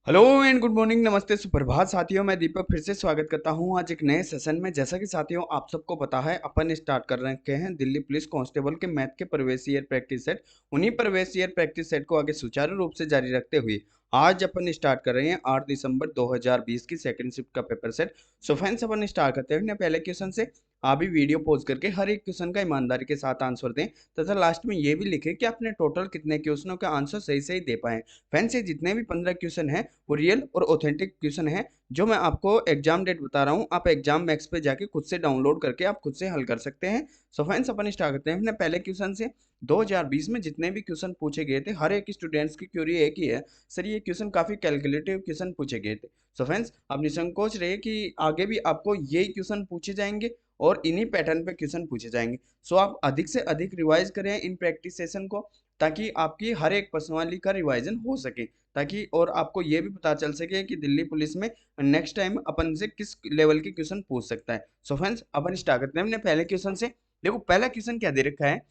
Hello and good morning, नमस्ते, सुप्रभात साथियों। मैं दीपक फिर से स्वागत करता हूं आज एक नए सेशन में। जैसा कि साथियों आप सबको पता है, अपन स्टार्ट कर रखे हैं दिल्ली पुलिस कांस्टेबल के मैथ के प्रवेश ईयर प्रैक्टिस सेट। उन्हीं प्रवेश ईयर प्रैक्टिस सेट को आगे सुचारू रूप से जारी रखते हुए आज अपन स्टार्ट कर रहे हैं 8 दिसंबर 2020 की सेकंड शिफ्ट का पेपर सेट। सो फ्रेंड्स, अपन स्टार्ट करते हैं पहले क्वेश्चन से। आप भी वीडियो पॉज करके हर एक क्वेश्चन का ईमानदारी के साथ आंसर दें तथा लास्ट में ये भी लिखें कि आपने टोटल कितने क्वेश्चनों का आंसर सही सही दे पाए। फ्रेंड्स, ये जितने भी 15 क्वेश्चन हैं वो रियल और ऑथेंटिक क्वेश्चन है जो मैं आपको एग्जाम डेट बता रहा हूँ। आप एग्जाम मैक्स पे जाके खुद से डाउनलोड करके आप खुद से हल कर सकते हैं। सो फ्रेंड्स, अपन स्टार्ट करते हैं अपने पहले क्वेश्चन से। 2020 में जितने भी क्वेश्चन पूछे गए थे, हर एक स्टूडेंट्स की क्वेरी एक ही है, सर ये क्वेश्चन काफी कैलकुलेटिव क्वेश्चन पूछे गए थे। सो फ्रेंड्स, आप निसंकोच रहिए कि आगे भी आपको यही क्वेश्चन पूछे जाएंगे और इन्हीं पैटर्न पे क्वेश्चन पूछे जाएंगे। सो आप अधिक से अधिक रिवाइज करें इन प्रैक्टिस सेशन को, ताकि आपकी हर एक प्रश्नावली का रिवाइजन हो सके, ताकि और आपको ये भी पता चल सके कि दिल्ली पुलिस में नेक्स्ट टाइम अपन से किस लेवल के क्वेश्चन पूछ सकता है। सो फ्रेंड्स, अपन स्टार्ट करते हैं अपने पहले क्वेश्चन से। देखो, पहला क्वेश्चन क्या दे रखा है।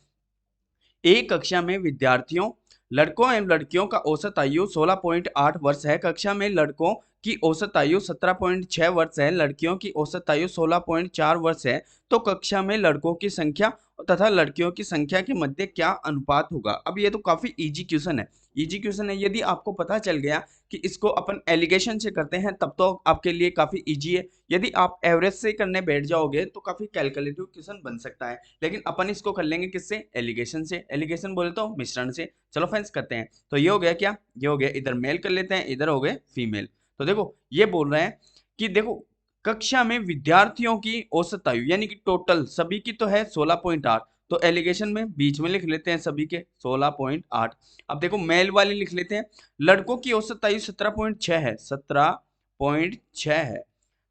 एक कक्षा में विद्यार्थियों, लड़कों एवं लड़कियों का औसत आयु 16.8 वर्ष है। कक्षा में लड़कों की औसत आयु 17.6 वर्ष है, लड़कियों की औसत आयु 16.4 वर्ष है। तो कक्षा में लड़कों की संख्या तथा लड़कियों की संख्या के मध्य क्या अनुपात होगा। अब ये तो काफी इजी क्वेश्चन है, इजी क्वेश्चन है। यदि आपको पता चल गया कि इसको अपन एलिगेशन से करते हैं तब तो आपके लिए काफी इजी है। यदि आप एवरेज से करने बैठ जाओगे तो काफी कैलकुलेटिव क्वेश्चन बन सकता है, लेकिन अपन इसको कर लेंगे किससे, एलिगेशन से। एलिगेशन बोले तो मिश्रण से। चलो फ्रेंड्स करते हैं। तो ये हो गया क्या, ये हो गया, इधर मेल कर लेते हैं, इधर हो गए फीमेल। तो देखो ये बोल रहे हैं कि देखो कक्षा में विद्यार्थियों की औसत आयु यानी कि टोटल सभी की तो है 16.8, तो एलिगेशन में बीच में लिख लेते हैं सभी के 16.8। अब देखो मेल वाली लिख लेते हैं, लड़कों की औसत आयु 17.6 है, 17.6 है।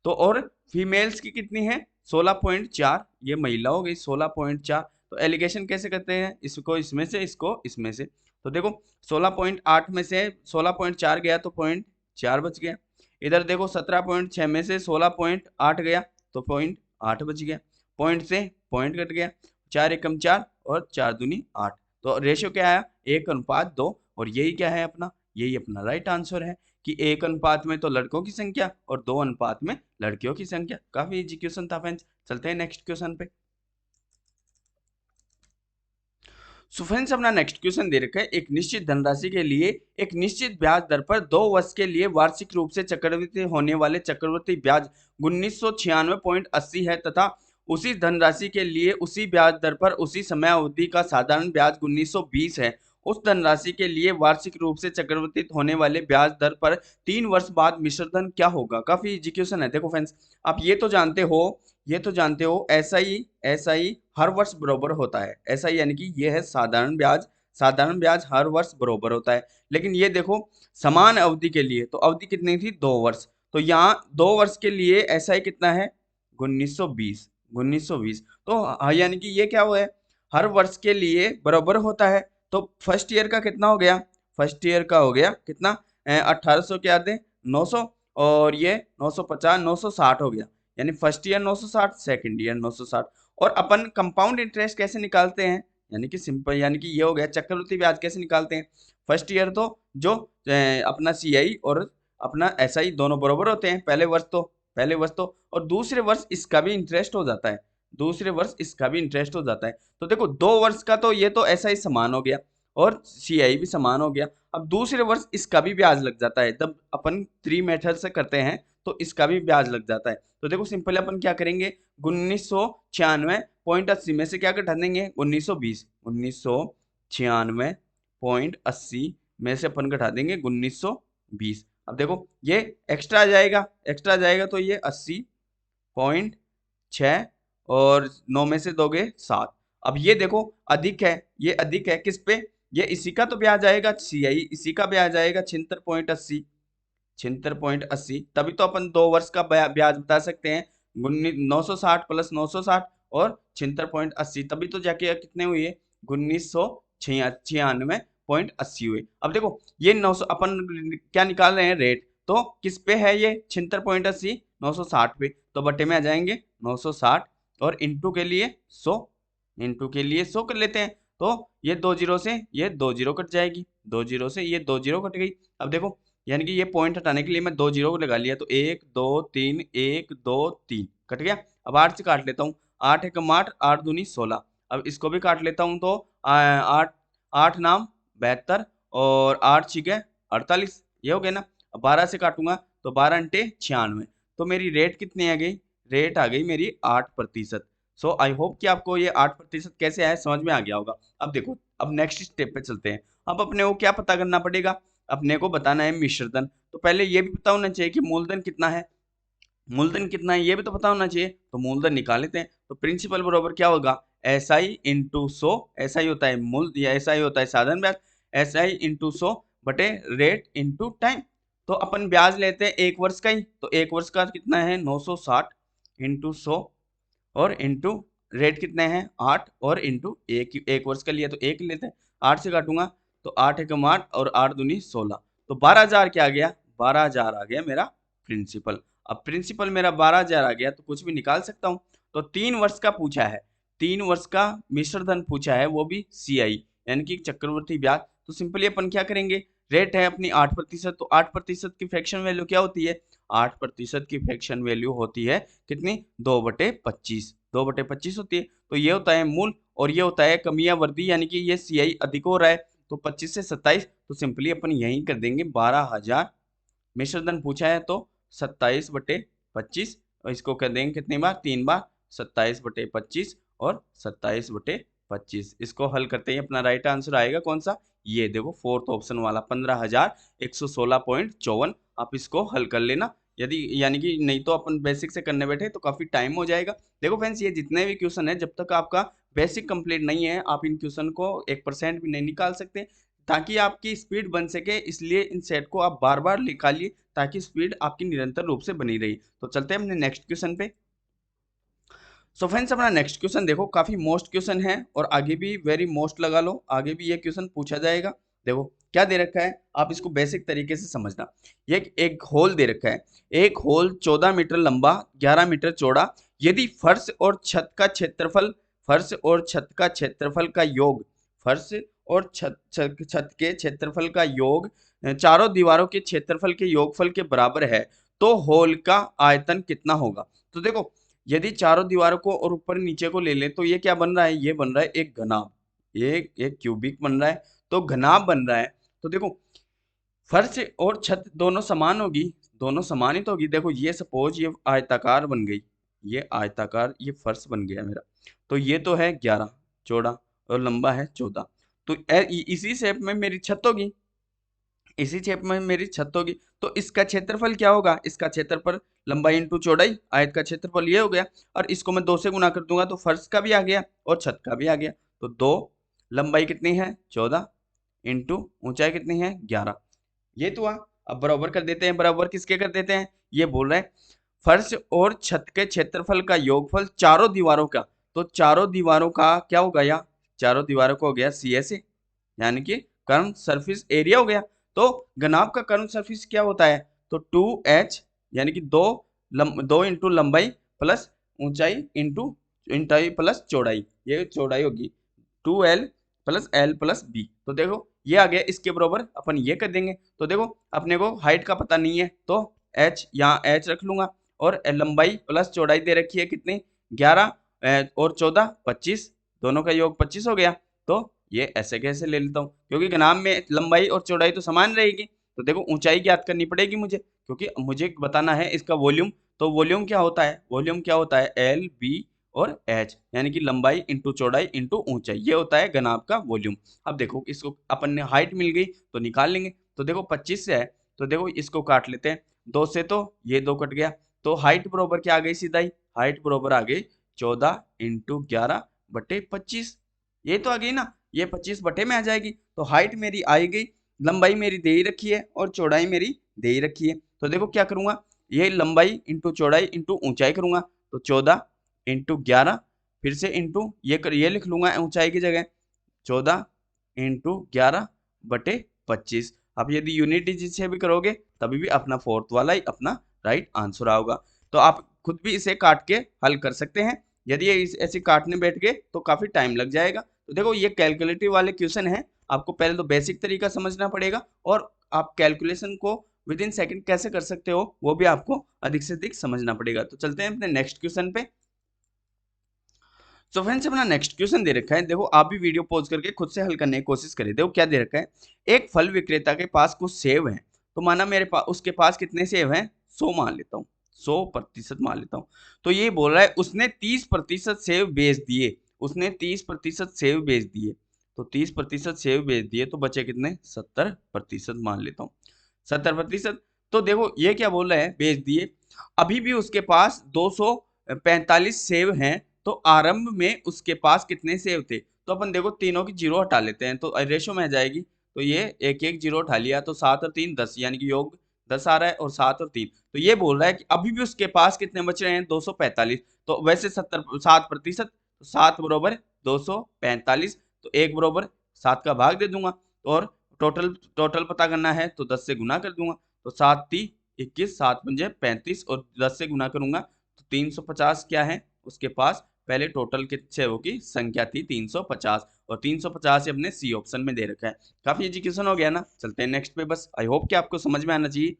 तो और फीमेल्स की कितनी है, 16.4, ये महिला हो गई 16.4। तो एलिगेशन कैसे करते हैं, इसको इसमें से, इसको इसमें से। तो देखो 16.8 में से 16.4 गया तो 0.4 बच गया। इधर देखो 17.6 में से 16.8 गया तो 0.8 बच गया। पॉइंट से पॉइंट कट गया, 4 एकम 4 और 4 दूनी 8। तो रेशियो क्या आया, 1:2। और यही क्या है अपना, यही अपना राइट आंसर है कि 1 अनुपात में तो लड़कों की संख्या और 2 अनुपात में लड़कियों की संख्या। काफी इजी क्वेश्चन था फ्रेंड्स। चलते हैं नेक्स्ट क्वेश्चन पे। सो फ्रेंड्स, अपना नेक्स्ट क्वेश्चन दे रखा है, एक निश्चित धनराशि के लिए एक निश्चित ब्याज दर पर 2 वर्ष के लिए वार्षिक रूप से चक्रवृद्धि होने वाले चक्रवृद्धि ब्याज 1996.80 है तथा उसी धनराशि के लिए उसी ब्याज दर पर उसी समय अवधि का साधारण ब्याज 1920 है। उस धनराशि के लिए वार्षिक रूप से चक्रवृद्धि होने वाले ब्याज दर पर 3 वर्ष बाद मिश्र धन क्या होगा। काफी इजी क्वेश्चन है। देखो फ्रेंड्स, आप ये तो जानते हो, ये तो जानते हो एसआई हर वर्ष बराबर होता है। एसआई यानी कि ये है साधारण ब्याज, साधारण ब्याज हर वर्ष बराबर होता है। लेकिन ये देखो समान अवधि के लिए, तो अवधि कितनी थी, 2 वर्ष। तो यहाँ 2 वर्ष के लिए एसआई कितना है, 1920, 1920। तो यानी कि ये क्या हुआ है, हर वर्ष के लिए बराबर होता है। तो फर्स्ट ईयर का कितना हो गया, फर्स्ट ईयर का हो गया कितना, 1800 क्या दे, 900, और ये 950, 960 हो गया। यानी फर्स्ट ईयर 960, सेकंड ईयर 960। और अपन कंपाउंड इंटरेस्ट कैसे निकालते हैं, यानी कि सिंपल, यानी कि ये हो गया चक्रवृद्धि ब्याज कैसे निकालते हैं। फर्स्ट ईयर तो जो अपना सीआई और अपना एसआई दोनों बराबर होते हैं, पहले वर्ष तो और दूसरे वर्ष इसका भी इंटरेस्ट हो जाता है, दूसरे वर्ष इसका भी इंटरेस्ट हो जाता है। तो देखो 2 वर्ष का तो ये तो एसआई समान हो गया और सीआई भी समान हो गया। अब दूसरे वर्ष इसका भी ब्याज लग जाता है, तब अपन 3 मेथड से करते हैं तो इसका भी ब्याज लग जाता है। तो देखो सिंपल अपन क्या करेंगे, 1996.80 में से क्या घटा देंगे, 1920, 1996.80 में से अपन घटा देंगे 1920। अब देखो ये एक्स्ट्रा आ जाएगा, एक्स्ट्रा आ जाएगा तो ये 80.6 और 9 में से दोगे 7। अब ये देखो अधिक है, ये अधिक है किस पे, ये इसी का तो ब्याज आएगा, सीआई इसी का ब्याज आएगा 76.80, 76.80। तभी तो अपन 2 वर्ष का ब्याज बता सकते हैं, 960 प्लस 960 और 76.80, तभी तो जाके कितने हुए, 1996.80 हुए। अब देखो ये 900 अपन क्या निकाल रहे हैं, रेट। तो किस पे है ये 76.80, 960 पे, तो बटे में आ जाएंगे 960 और इंटू के लिए 100, इंटू के लिए 100 कर लेते हैं। तो ये 2 जीरो से ये 2 जीरो कट जाएगी, 2 जीरो से ये 2 जीरो कट गई। अब देखो यानी कि ये पॉइंट हटाने के लिए मैं 2 जीरो लगा लिया, तो 1 2 3 1 2 3 कट गया। अब 8 से काट लेता हूँ, 8 एकम 8, 8 दूनी 16। अब इसको भी काट लेता हूँ, तो 8 8 नाम 72 और 8 छिके 48, ये हो गया ना। अब 12 से काटूंगा तो 12 अंटे 96, तो मेरी रेट कितनी आ गई, रेट आ गई मेरी 8%। सो आई होप कि आपको ये 8% कैसे आया समझ में आ गया होगा। अब देखो, अब नेक्स्ट स्टेप पे चलते हैं। अब अपने को क्या पता करना पड़ेगा, अपने को बताना है मिश्रधन। तो पहले ये भी पता होना चाहिए कि मूलधन कितना है, मूलधन कितना है ये भी तो पता होना चाहिए। तो मूलधन निकाल लेते हैं। तो प्रिंसिपल बराबर क्या होगा, एस आई इंटू 100, ऐसा ही होता है मूल, या ऐसा ही होता है साधारण ब्याज, एस आई इंटू 100 बटे रेट इंटू टाइम। तो अपन ब्याज लेते हैं 1 वर्ष का ही, तो 1 वर्ष का कितना है 960 इंटू 100 और इंटू रेट कितने हैं 8 और इंटू एक वर्ष का लिया तो 1 लेते हैं। 8 से काटूंगा तो 8 एकम 8 और 8 दूनी 16, तो 12,000 क्या आ गया, 12,000 आ गया मेरा प्रिंसिपल। अब प्रिंसिपल मेरा 12,000 आ गया तो कुछ भी निकाल सकता हूँ। तो 3 वर्ष का पूछा है, 3 वर्ष का मिश्रधन पूछा है, वो भी CI यानी कि चक्रवर्ती ब्याज। तो सिंपली अपन क्या करेंगे, रेट है अपनी 8%, तो 8% की फ्रैक्शन वैल्यू क्या होती है, 8% की फ्रैक्शन वैल्यू होती है कितनी, 2/25, 2/25 होती है। तो ये होता है मूल और ये होता है कमियां वर्दी, यानी कि ये CI अधिक हो रहा है। तो 25 से 27, तो सिंपली अपन यही कर देंगे 12,000। मिश्रधन पूछा है तो 27/25, और इसको कर देंगे कितनी बार, 3 बार, 27/25 और 27/25। इसको हल करते ही अपना राइट आंसर आएगा कौन सा, ये देखो फोर्थ ऑप्शन वाला 15,116.54। आप इसको हल कर लेना, यदि यानी कि नहीं तो अपन बेसिक से करने बैठे तो काफी टाइम हो जाएगा। देखो फ्रेंड्स, ये जितने भी क्वेश्चन है, जब तक आपका बेसिक कंप्लीट नहीं है आप इन क्वेश्चन को 1% भी नहीं निकाल सकते, ताकि आपकी स्पीड बन सके। इसलिए इन सेट को आप बार बार निकालिए ताकि स्पीड आपकी निरंतर रूप से बनी रही। तो चलते हैं अपने नेक्स्ट क्वेश्चन पे। सो फ्रेंड्स, अपना नेक्स्ट क्वेश्चन देखो, काफी मोस्ट क्वेश्चन है और आगे भी वेरी मोस्ट लगा लो, आगे भी ये क्वेश्चन पूछा जाएगा। देखो क्या दे रखा है, आप इसको बेसिक तरीके से समझना। ये एक होल दे रखा है, एक होल 14 मीटर लंबा 11 मीटर चौड़ा, यदि फर्श और छत का क्षेत्रफल, फर्श और छत का क्षेत्रफल का योग, फर्श और छत के क्षेत्रफल का योग चारों दीवारों के क्षेत्रफल के योगफल के बराबर है, तो होल का आयतन कितना होगा। तो देखो, यदि चारों दीवारों को और ऊपर नीचे को ले ले तो ये क्या बन रहा है, ये बन रहा है एक घनाभ, ये एक क्यूबिक बन रहा है, तो घनाभ बन रहा है। तो देखो, फर्श और छत दोनों समान होगी, दोनों समान ही तो होगी। देखो ये सपोज ये आयताकार बन गई, ये आयताकार, ये फर्श बन गया मेरा। तो ये तो है 11 चौड़ा और लंबा है 14, तो इसी शेप में मेरी छत होगी, इसी शेप में मेरी छत होगी। तो इसका क्षेत्रफल क्या होगा, इसका क्षेत्रफल लंबाई इंटू चौड़ाई, आयत का क्षेत्रफल ये हो गया। और इसको मैं 2 से गुना कर दूंगा तो फर्श का भी आ गया और छत का भी आ गया। तो 2 लंबाई कितनी है 14 इंटू ऊंचाई कितनी है 11, ये तो हुआ। अब बराबर कर देते हैं, बराबर किसके कर देते हैं, ये बोल रहे हैं फर्श और छत के क्षेत्रफल का योगफल चारों दीवारों का। तो चारों दीवारों का क्या होगा, या चारों दीवारों को हो गया CSA, यानी कि कर्व सरफेस एरिया हो गया। तो घनाभ का कर्व सरफेस क्या होता है, तो 2h, यानी कि 2 इंटू लंबाई प्लस ऊंचाई इंटू ऊंचाई प्लस चौड़ाई, ये चौड़ाई होगी 2l plus l plus b। तो देखो ये आ गया, इसके बराबर अपन ये कर देंगे। तो देखो अपने को हाइट का पता नहीं है तो h यहाँ h रख लूंगा, और लंबाई प्लस चौड़ाई दे रखी है कितनी 11 और 14 25, दोनों का योग 25 हो गया। तो ये ऐसे कैसे ले लेता हूँ, क्योंकि घनाभ में लंबाई और चौड़ाई तो समान रहेगी। तो देखो ऊंचाई ज्ञात करनी पड़ेगी मुझे, क्योंकि मुझे बताना है इसका वॉल्यूम। तो वॉल्यूम क्या होता है, वॉल्यूम क्या होता है L B और H, यानी कि लंबाई इंटू चौड़ाई इंटू ऊंचाई, ये होता है घनाभ का वॉल्यूम। अब देखो इसको अपन ने हाइट मिल गई तो निकाल लेंगे। तो देखो 25 से है, तो देखो इसको काट लेते हैं, 2 से तो ये 2 कट गया। तो हाइट बराबर क्या आ गई सीधा ही, हाइट बराबर आ गई 14 इंटू 11 बटे 25, ये तो आ गई ना, ये 25 बटे में आ जाएगी। तो हाइट मेरी आई गई, लंबाई मेरी दे ही रखी है और चौड़ाई मेरी दे ही रखी है। तो देखो क्या करूंगा, ये लंबाई इंटू चौड़ाई इंटू ऊंचाई करूंगा, तो 14 इंटू 11 फिर से इंटू ये लिख लूंगा ऊंचाई की जगह 14 इंटू 11 बटे 25। अब यदि यूनिट डिजिट से भी करोगे तभी भी अपना फोर्थ वाला ही अपना राइट आंसर आओगा। तो आप खुद भी इसे काट के हल कर सकते हैं, यदि ये ऐसे काटने बैठ गए तो काफी टाइम लग जाएगा। तो देखो ये कैलकुलेटिव वाले क्वेश्चन है, आपको पहले तो बेसिक तरीका समझना पड़ेगा और आप कैलकुलेशन को विद इन सेकंड कैसे कर सकते हो वो भी आपको अधिक से अधिक समझना पड़ेगा। तो चलते हैं अपने नेक्स्ट क्वेश्चन पे। तो फ्रेंड्स अपना नेक्स्ट क्वेश्चन दे रखा है, देखो आप भी वीडियो पॉज करके खुद से हल करने की कोशिश करिए। देखो क्या दे रखा है, एक फल विक्रेता के पास कुछ सेब हैं, तो माना मेरे पास उसके पास कितने सेब हैं, 100 मान लेता हूँ, 100% मान लेता हूँ। तो ये बोल रहा है उसने 30% सेब बेच दिए, उसने 30% सेब बेच दिए, तो 30% सेब बेच दिए तो बचे कितने, 70% मान लेता हूँ, 70%। तो देखो ये क्या बोल रहा है, बेच दिए। अभी भी उसके पास 245 सेब हैं, तो आरंभ में उसके पास कितने सेब थे, तो अपन देखो तीनों की जीरो हटा लेते हैं तो रेशो में आ जाएगी। तो ये एक एक जीरो उठा लिया तो 7 और 3 10, यानी कि योग 10 आ रहा है, और 7 और 3, तो ये बोल रहा है कि अभी भी उसके पास कितने बच रहे हैं, 245। तो वैसे 7%, तो 7 बरोबर 245, तो 1 बरोबर 7 का भाग दे दूंगा, और टोटल टोटल पता करना है तो 10 से गुना कर दूंगा, तो 7 × 21, 7 पंजे 35, और 10 से गुना करूंगा तो 350 क्या है उसके पास, पहले टोटल कितने की संख्या थी 350, और 350 अपने सी ऑप्शन में दे रखा है। काफी एजुकेशन हो गया ना, चलते हैं नेक्स्ट पे। बस आई होप कि आपको समझ में आना चाहिए।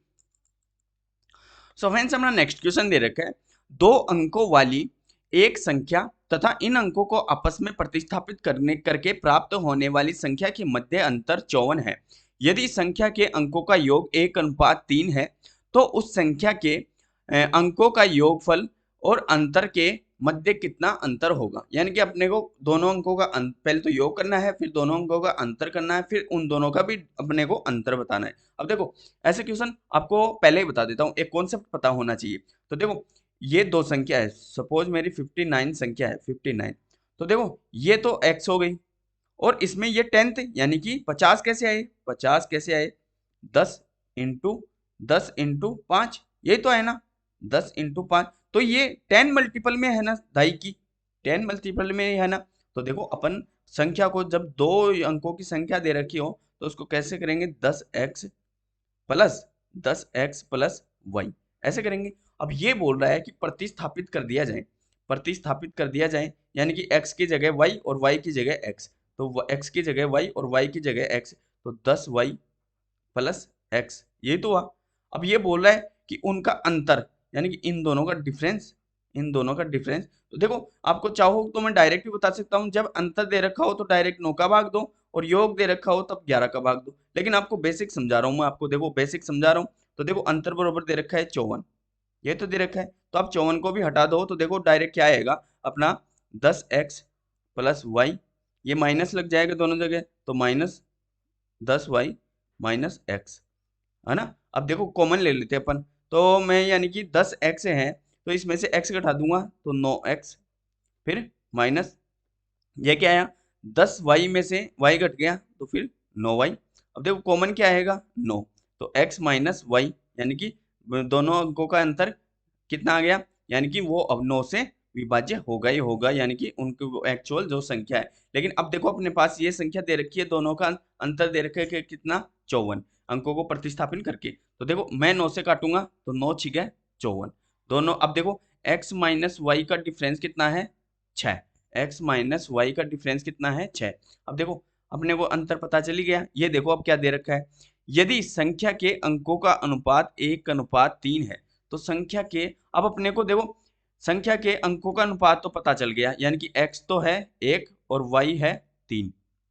सो फ्रेंड्स हमारा नेक्स्ट क्वेश्चन दे रखा है, 2 अंकों वाली एक संख्या तथा इन अंकों को आपस में प्रतिस्थापित करके प्राप्त होने वाली संख्या के मध्य अंतर 54 है। यदि संख्या के अंकों का योग 1:3 है तो उस संख्या के अंकों का योगफल और अंतर के मध्य कितना अंतर होगा। यानी कि अपने को दोनों अंकों का पहले तो योग करना है, फिर दोनों अंकों का अंतर करना है, फिर उन दोनों का भी अपने को अंतर बताना है। अब देखो ऐसे क्वेश्चन आपको पहले ही बता देता हूँ, एक कॉन्सेप्ट पता होना चाहिए। तो देखो ये दो संख्या है, सपोज मेरी 59 संख्या है, 59, तो देखो ये तो x हो गई, और इसमें ये 10th यानी कि 50 कैसे आए, 50 कैसे आए, 10 इंटू 5, यही तो है ना, 10 इंटू 5, तो ये 10 मल्टीपल में है ना, दाई की 10 मल्टीपल में है ना। तो देखो अपन संख्या को जब दो अंकों की संख्या दे रखी हो तो उसको कैसे करेंगे, 10x प्लस वाई, ऐसे करेंगे। अब ये बोल रहा है कि प्रतिस्थापित कर दिया जाए, प्रतिस्थापित कर दिया जाए, यानी कि x की जगह y और y की जगह x, तो x की जगह y और y की जगह x, तो 10y प्लस x, ये तो हुआ। अब ये बोल रहा है कि उनका अंतर, यानी कि इन दोनों का डिफरेंस, इन दोनों का डिफरेंस। तो देखो आपको चाहो तो मैं डायरेक्ट भी बता सकता हूँ, जब अंतर दे रखा हो तो डायरेक्ट 9 का भाग दो, और योग दे रखा हो तब 11 का भाग दो, लेकिन आपको बेसिक समझा रहा हूँ मैं, आपको देखो बेसिक समझा रहा हूँ। तो देखो अंतर बरोबर दे रखा है 54, ये तो दे रखा है, तो आप 54 को भी हटा दो तो देखो डायरेक्ट क्या आएगा अपना 10x प्लस वाई, ये माइनस लग जाएगा दोनों जगह, तो माइनस 10y माइनस एक्स, है ना। अब देखो कॉमन ले लेते हैं अपन, तो मैं यानी कि 10x है तो इसमें से x घटा दूंगा तो 9x, फिर माइनस ये क्या आया, 10y में से y घट गया तो फिर 9y। अब देखो कॉमन क्या आएगा, 9, तो x माइनस वाई, यानी कि दोनों अंकों का अंतर कितना आ गया, यानी कि वो अब 9 से विभाज्य होगा ही होगा, यानी कि उनकी एक्चुअल जो संख्या है। लेकिन अब देखो अपने पास ये संख्या दे रखी है, दोनों का अंतर दे रखा है कितना, 54, अंकों को प्रतिस्थापन करके। तो देखो मैं 9 से काटूंगा तो 9 छिके 54, दोनों। अब देखो x माइनस वाई का डिफरेंस कितना है, 6, x माइनस वाई का डिफरेंस कितना है, 6। अब देखो अपने को अंतर पता चली गया। ये देखो अब क्या दे रखा है, यदि संख्या के अंकों का अनुपात 1:3 है तो संख्या के, अब अपने को देखो संख्या के अंकों का अनुपात तो पता चल गया, यानी कि x तो है 1 और y है 3,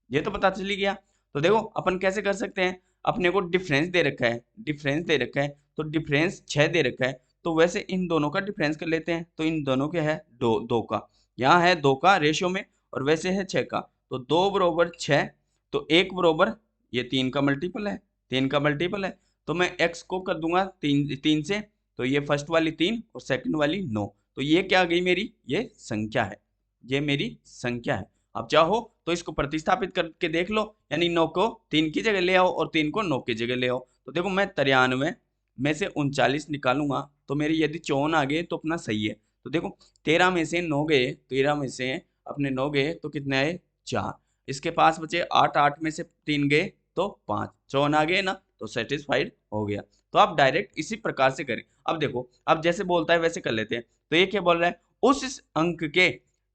ये तो पता चली गया। तो देखो अपन कैसे कर सकते हैं, अपने को डिफरेंस दे रखा है, डिफरेंस दे रखा है, तो डिफरेंस 6 दे रखा है, तो वैसे इन दोनों का डिफरेंस कर लेते हैं। तो इन दोनों के है 2 का, यहाँ है 2 का रेशियो में, और वैसे है 6 का, तो 2 बरोबर 6, तो 1 बरोबर ये 3 का मल्टीपल है, 3 का मल्टीपल है, तो मैं x को कर दूंगा 3 से, तो ये फर्स्ट वाली 3 और सेकंड वाली 9, तो ये क्या आ गई मेरी, ये संख्या है, ये मेरी संख्या है। अब चाहो तो इसको प्रतिस्थापित करके देख लो, यानी 9 को 3 की जगह ले आओ और 3 को 9 की जगह ले आओ, तो देखो मैं 93 में से 39 निकालूंगा तो मेरी यदि 54 आ गए तो अपना सही है। तो देखो 13 में से 9 गए, 13 में से अपने 9 गए तो कितने आए, 4, इसके पास बचे 8, 8 में से 3 गए तो 5, 54 आ गए ना, तो सेटिस्फाइड हो गया। तो आप डायरेक्ट इसी प्रकार से करें। अब देखो अब जैसे बोलता है वैसे कर लेते हैं। तो ये क्या बोल रहा है, उस अंक के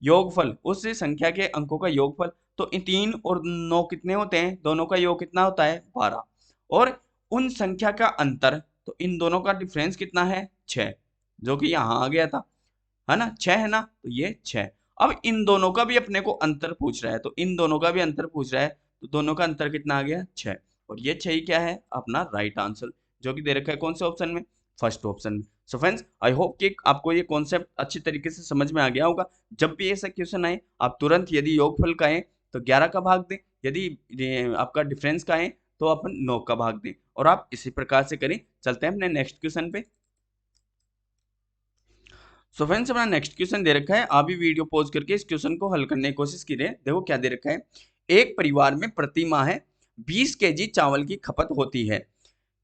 योगफल, उस संख्या के अंकों का योगफल, तो इन 3 और 9 कितने होते हैं, दोनों का योग कितना होता है, 12, और उन संख्या का अंतर, तो इन दोनों का डिफरेंस कितना है 6, जो कि यहाँ आ गया था, है ना, 6 है ना, तो ये 6। अब इन दोनों का भी अपने को अंतर पूछ रहा है, तो इन दोनों का भी अंतर पूछ रहा है, तो दोनों का अंतर कितना आ गया 6, और ये 6 ही क्या है अपना राइट आंसर, जो कि दे रखा है कौन से ऑप्शन में, फर्स्ट ऑप्शन में। सो फ्रेंड्स, आई होप कि आपको ये कॉन्सेप्ट अच्छी तरीके से समझ में आ गया होगा। जब भी ऐसा क्वेश्चन आए आप तुरंत, यदि योगफल का है तो 11 का भाग दें, यदि आपका डिफरेंस का है तो अपन 9 का भाग दें, और आप इसी प्रकार से करें। चलते हैं अपने नेक्स्ट क्वेश्चन पे। सो फ्रेंड्स, अपना नेक्स्ट क्वेश्चन दे रखा है, आप भी वीडियो पॉज करके इस क्वेश्चन को हल करने की कोशिश कीजिए। देखो क्या दे रखा है, एक परिवार में प्रति माह 20 केजी चावल की खपत होती है।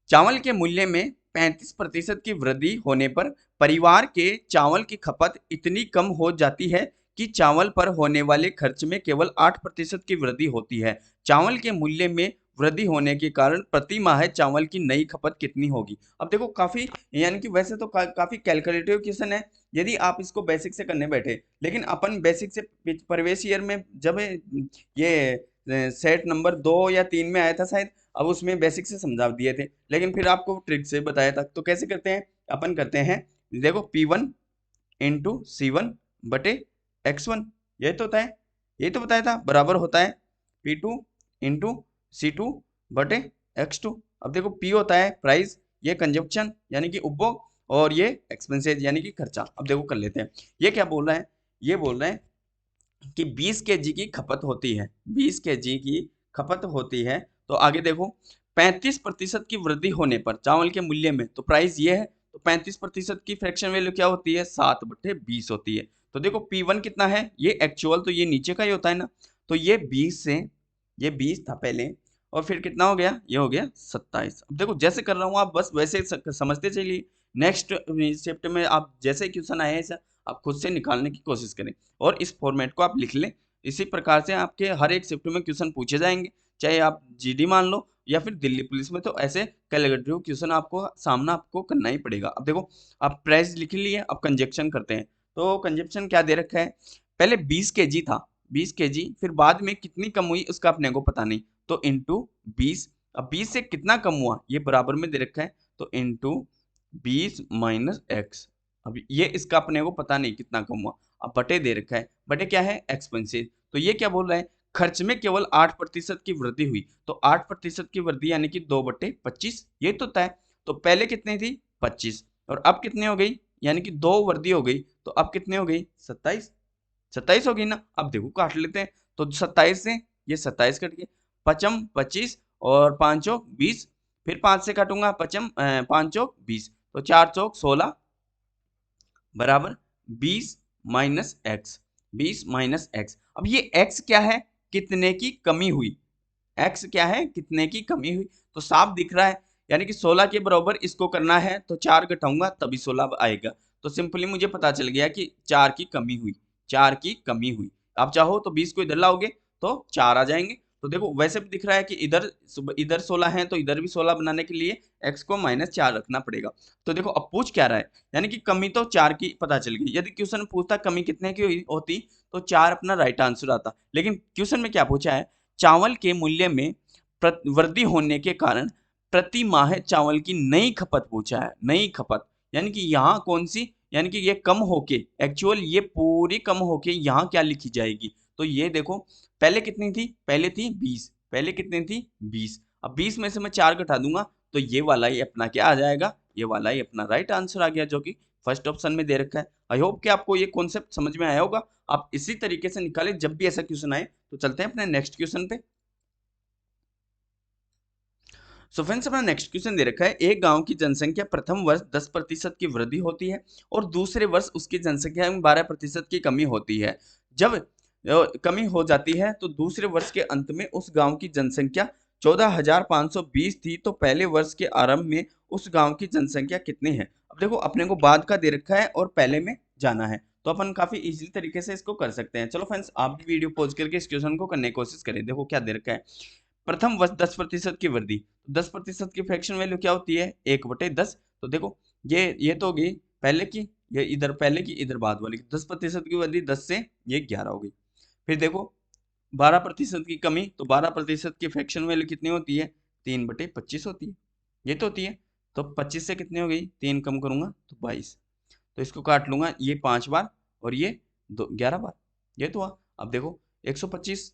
चावल के मूल्य में 35% की वृद्धि होने पर परिवार के चावल की खपत इतनी कम हो जाती है कि चावल पर होने वाले खर्च में केवल 8% की वृद्धि होती है। चावल के मूल्य में वृद्धि होने के कारण प्रति माह चावल की नई खपत कितनी होगी। अब देखो काफी, यानी कि वैसे तो काफी कैलकुलेटिव क्वेश्चन है यदि आप इसको बेसिक से करने बैठे, लेकिन अपन बेसिक से प्रवेश ईयर में जब ये सेट नंबर 2 या 3 में आया था शायद, अब उसमें बेसिक से समझा दिए थे, लेकिन फिर आपको ट्रिक से बताया था। तो कैसे करते हैं, अपन करते हैं, देखो P1 इंटू C1 बटे X1, यही तो होता है, यही तो बताया था, बराबर होता है P2 इंटू C2 बटे X2। अब देखो P होता है प्राइस, ये कंजप्शन यानी कि उपभोग, और ये एक्सपेंसेस यानी कि खर्चा। अब देखो कर लेते हैं, ये क्या बोल रहा है, ये बोल रहे हैं कि 20 केजी की खपत होती है, 20 केजी की खपत होती है। तो आगे देखो 35% की वृद्धि होने पर चावल के मूल्य में, तो प्राइस ये है, तो 35% की फ्रैक्शन वैल्यू क्या होती है 7/20 होती है। तो देखो P1 कितना है, ये एक्चुअल तो ये नीचे का ही होता है ना, तो ये 20 से, ये 20 था पहले, और फिर कितना हो गया, ये हो गया 27। अब देखो जैसे कर रहा हूँ आप बस वैसे समझते चलिए, नेक्स्ट शिफ्ट में आप जैसे क्वेश्चन आए ऐसा आप खुद से निकालने की कोशिश करें, और इस फॉर्मेट को आप लिख लें। इसी प्रकार से आपके हर एक शिफ्ट में क्वेश्चन पूछे जाएंगे, चाहे आप जीडी मान लो या फिर दिल्ली पुलिस में, तो ऐसे कैलकुलेटिव क्वेश्चन आपको सामना आपको करना ही पड़ेगा। अब देखो आप प्राइस लिख लिए, अब कंजप्शन करते हैं। तो कंजप्शन क्या दे रखा है, पहले 20 केजी था, 20 केजी, फिर बाद में कितनी कम हुई उसका अपने को पता नहीं, तो इंटू 20। अब 20 से कितना कम हुआ ये बराबर में दे रखा है, तो इंटू 20 माइनस एक्स। अब ये इसका अपने को पता नहीं कितना कम हुआ, अब बटे दे रखा है, बटे क्या है एक्सपेंसेस। तो ये क्या बोल रहा है, खर्च में केवल 8% की वृद्धि हुई, तो 8% की वृद्धि यानी कि 2/25, ये तो तय। तो पहले कितनी थी 25, और अब कितनी हो गई, यानी कि 2 वृद्धि हो गई, तो अब कितनी हो गई 27, 27 हो गई ना। अब देखो काट लेते हैं, तो 27 से ये 27 कट गए, पचम 25 और 5 चौक 20, फिर 5 से काटूंगा पचम 5 चौक 20, तो 4 चौक 16 बराबर 20 माइनस एक्स, 20 माइनस एक्स। अब ये एक्स क्या है, कितने की कमी हुई, एक्स क्या है कितने की कमी हुई, तो साफ दिख रहा है, यानी कि 16 के बराबर इसको करना है, तो 4 घटाऊंगा तभी 16 आएगा। तो सिंपली मुझे पता चल गया कि 4 की कमी हुई, 4 की कमी हुई। आप चाहो तो 20 को इधर लाओगे तो 4 आ जाएंगे। तो देखो वैसे भी दिख रहा है कि इधर इधर 16 है, तो इधर भी 16 बनाने के लिए x को -4 रखना पड़ेगा। तो देखो अब पूछ क्या रहा है, यानी कि कमी तो 4 की पता चल गई। यदि क्वेश्चन पूछता कमी कितने की होती तो 4 अपना राइट आंसर आता, लेकिन क्वेश्चन में क्या पूछा है, चावल के मूल्य में वृद्धि होने के कारण प्रति माह चावल की नई खपत पूछा है, नई खपत, यानी कि यहाँ कौन सी, यानी कि ये कम होके एक्चुअल ये पूरी कम होके यहाँ क्या लिखी जाएगी। तो ये देखो पहले कितनी थी, पहले थी 20, पहले कितनी थी 20, अब 20 में से मैं 4 घटा दूंगा, तो ये वाला ही अपना क्या आ जाएगा, ये वाला ही अपना राइट आंसर आ गया, जो कि फर्स्ट ऑप्शन में दे रखा है। आई होप कि आपको ये कॉन्सेप्ट समझ में आया होगा, आप इसी तरीके से निकालें जब भी ऐसा क्वेश्चन आए। तो चलते हैं अपने नेक्स्ट क्वेश्चन पे। सो फ्रेंड्स, अपना नेक्स्ट क्वेश्चन दे रखा है, एक गांव की जनसंख्या प्रथम वर्ष 10% की वृद्धि होती है और दूसरे वर्ष उसकी जनसंख्या में 12% की कमी होती है। जब कमी हो जाती है तो दूसरे वर्ष के अंत में उस गांव की जनसंख्या 14,520 थी, तो पहले वर्ष के आरंभ में उस गांव की जनसंख्या कितनी है। अब देखो अपने को बाद का दे रखा है और पहले में जाना है, तो अपन काफी इजीली तरीके से इसको कर सकते हैं। चलो फ्रेंड्स, आप भी वीडियो पॉज करके इस क्वेश्चन को करने की कोशिश करें। देखो क्या दे रखा है, प्रथम वर्ष 10% की वृद्धि, 10% की फ्रैक्शन वैल्यू क्या होती है 1/10। तो देखो ये तो हो गई पहले की, ये इधर पहले की इधर बाद वाली, 10% की वृद्धि 10 से ये 11 हो गई। फिर देखो 12% की कमी, तो 12% की फ्रैक्शन वैल्यू कितनी होती है 3/25 होती है। ये तो होती है। तो 25 से कितनी हो गई, 3 कम करूंगा तो 22। तो इसको काट लूंगा, ये 5 बार और ये 11 बार, ये तो हुआ। अब देखो 125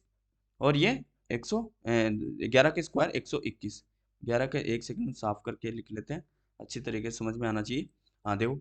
और ये 11 के स्क्वायर 121। 11 का, एक सेकंड साफ करके लिख लेते हैं, अच्छी तरीके से समझ में आना चाहिए। हाँ देखो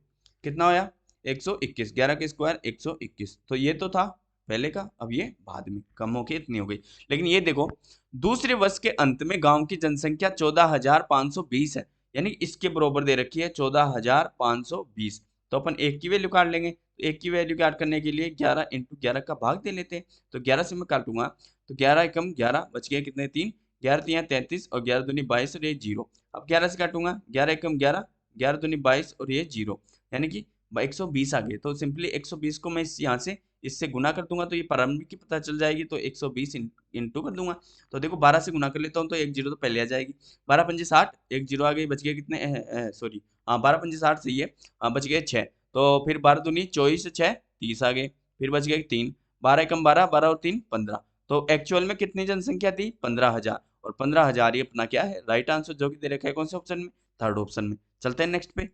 कितना होया, 121, 11 के स्क्वायर 121। तो ये तो था पहले का, अब ये बाद में कम होके इतनी हो गई। लेकिन ये देखो दूसरे वर्ष के अंत में गांव की जनसंख्या 14,520 है, यानी इसके बराबर दे रखी है 14,520। तो अपन एक की वैल्यू काट लेंगे। तो एक की वैल्यू काट करने के लिए 11 इंटू 11 का भाग दे लेते हैं। तो 11 से मैं काटूंगा तो 11 एकम 11 बच गया कितने, 3, 11 3 33 और 11 दूनी 22 और ये 0। अब 11 से काटूंगा, 11 एकम 11, 11 दूनी 22 और ये 0, यानी कि 120 आ गए। तो सिंपली 120 को मैं इस यहाँ से इससे गुना कर दूंगा तो ये प्रारंभिक की पता चल जाएगी। तो 120 इंटू कर दूंगा। तो देखो 12 से गुना कर लेता हूँ तो एक जीरो तो पहले आ जाएगी। 12 पंजे 60, एक जीरो आ गई, बच गया कितने, सॉरी हाँ 12 पंजे 60 सही है। बच गए 6। तो फिर 12 दूनी 24, 6 30 आ गए, फिर बच गए 3, 12 एकम 12, 12 और 3 15। तो एक्चुअल में कितनी जनसंख्या थी, 15,000। और 15,000 ये अपना क्या है, राइट आंसर, जो कि दे रखा है कौन से ऑप्शन में, थर्ड ऑप्शन में। चलते हैं नेक्स्ट पे।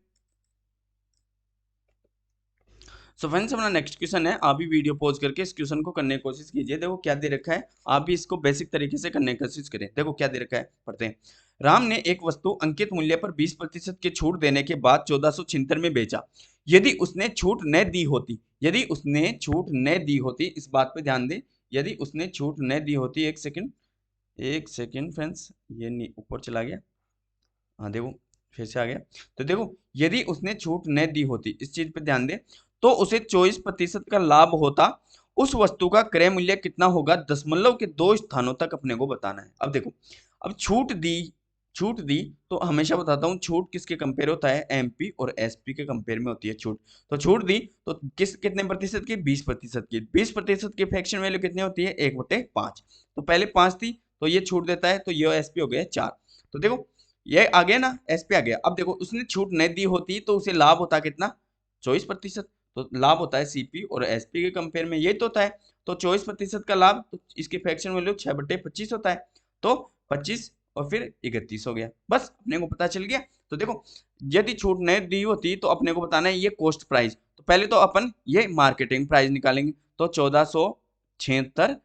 सो फ्रेंड्स अपना नेक्स्ट क्वेश्चन है, आप भी वीडियो पॉज करके इस क्वेश्चन को करने की कोशिश कीजिए। देखो क्या दे रखा है, आप भी इसको बेसिक तरीके से करने की कोशिश करें। देखो क्या दे रखा है, पढ़ते हैं। राम ने एक वस्तु अंकित मूल्य पर 20% की छूट देने के बाद 1476 में बेचा। यदि उसने छूट न दी होती, यदि उसने छूट न दी होती, इस बात पे ध्यान दें, यदि उसने छूट न दी होती, एक सेकंड, एक सेकंड फ्रेंड्स, ये ऊपर चला गया, हाँ देखो फिर से आ गया। तो देखो यदि उसने छूट न दी होती, इस चीज पे ध्यान दे, तो उसे 24% का लाभ होता। उस वस्तु का क्रय मूल्य कितना होगा, दशमलव के 2 स्थानों तक अपने को बताना है। अब देखो, अब छूट दी, छूट दी, तो हमेशा बताता हूँ छूट किसके कंपेयर होता है, एमपी और एसपी के कंपेयर में होती है छूट। तो छूट दी तो कितने प्रतिशत की, 20% की। 20% की फ्रैक्शन वैल्यू कितनी होती है, 1/5। तो पहले 5 थी तो ये छूट देता है, तो ये एसपी हो गया 4। तो देखो ये आ गया ना, एस पे आ गया। अब देखो उसने छूट नहीं दी होती तो उसे लाभ होता कितना, 24%। तो लाभ होता है सीपी और एसपी के कंपेयर में, ये तो होता है। तो 24% का लाभ, तो इसकी फ्रैक्शन वैल्यू 6/25 होता है। तो 25 और फिर 31 हो गया, बस अपने को पता चल गया। तो देखो यदि छूट नहीं दी होती तो अपने को बताना है ये कॉस्ट प्राइस। तो पहले तो अपन ये मार्केटिंग प्राइस निकालेंगे। तो 1476,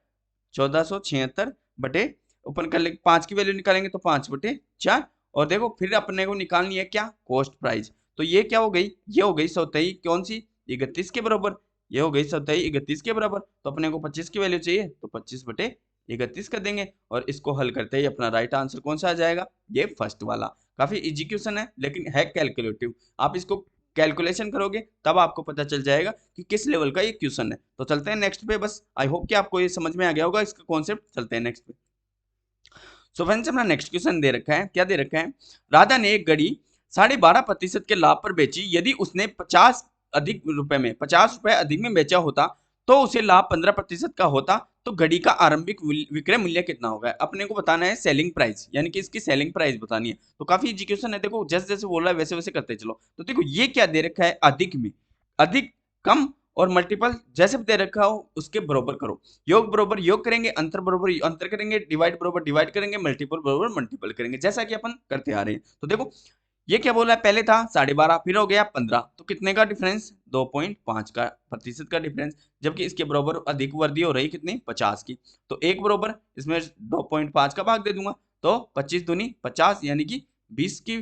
1476 बटे, अपन कर ले 5 की वैल्यू निकालेंगे तो 5/4। और देखो फिर अपने को निकालनी है क्या, कॉस्ट प्राइस। तो ये क्या हो गई, ये हो गई 27, कौन सी, 31 के बराबर। ये हो गई 27 31 के बराबर। तो अपने को 25 की वैल्यू चाहिए तो 25/31 कर देंगे। और इसको हल करते ही अपना राइट आंसर कौन सा आ जाएगा, ये फर्स्ट वाला। काफी इजी क्वेश्चन है लेकिन है कैलकुलेटिव। आप इसको कैलकुलेशन करोगे तब आपको पता चल जाएगा कि किस लेवल का ये क्वेश्चन है। तो चलते हैं नेक्स्ट पे। बस आई होप कि आपको ये समझ में आ गया होगा इसका कॉन्सेप्ट। चलते हैं नेक्स्ट पे। सो फ्रेंड्स अपना नेक्स्ट क्वेश्चन दे रखा है, क्या दे रखा है, राधा ने एक घड़ी 12.5% के लाभ पर बेची। यदि उसने 50 रुपए अधिक में बेचा होता तो उसे लाभ 15% का होता। तो घड़ी का आरंभिक विक्रय मूल्य कितना होगा, अपने को बताना है सेलिंग प्राइस, यानी कि इसकी सेलिंग प्राइस बतानी है। तो काफी इजी क्वेश्चन है, देखो जैसे जैसे बोल रहा है वैसे वैसे करते चलो। तो देखो ये क्या दे रखा है, अधिक में, अधिक, कम और मल्टीपल जैसे भी दे रखा हो उसके बरोबर करो। योग बरोबर योग करेंगे, अंतर बरोबर अंतर करेंगे, डिवाइड बरोबर डिवाइड करेंगे, मल्टीपल बरोबर मल्टीपल करेंगे, जैसा कि अपन करते आ रहे हैं। तो देखो ये क्या बोला है, पहले था 12.5, फिर हो गया 15। तो कितने का डिफरेंस, 2.5 का प्रतिशत का डिफरेंस। जबकि इसके बराबर अधिक वृद्धि हो रही कितनी, 50 की। तो एक बराबर इसमें 2.5 का भाग दे दूंगा। तो 25 दूनी 50, यानी कि 20 की,